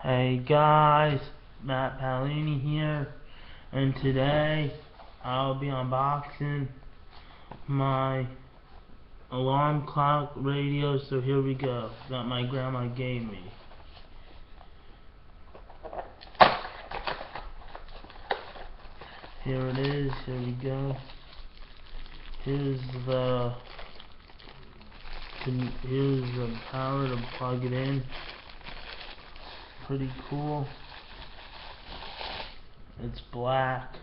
Hey guys, Matt Paolini here, and today I'll be unboxing my alarm clock radio. So here we go, that my grandma gave me. Here it is, here we go. Here's the power to plug it in. Pretty cool. It's black,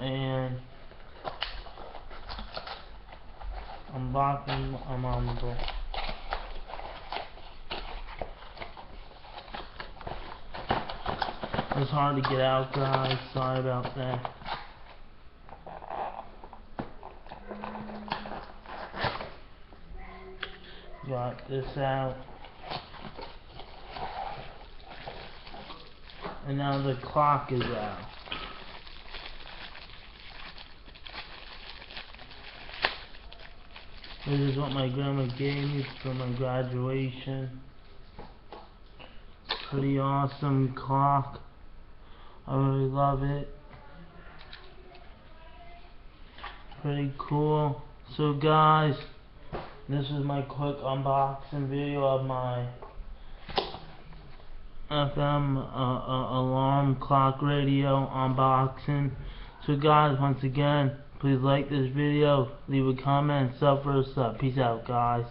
and I'm on the It's hard to get out, guys. Sorry about that. Got this out. And now the clock is out. This is what my grandma gave me for my graduation. Pretty awesome clock. I really love it. Pretty cool. So guys, this is my quick unboxing video of my FM alarm clock radio unboxing. So guys, once again, please like this video, leave a comment, sub for a sub. Peace out, guys.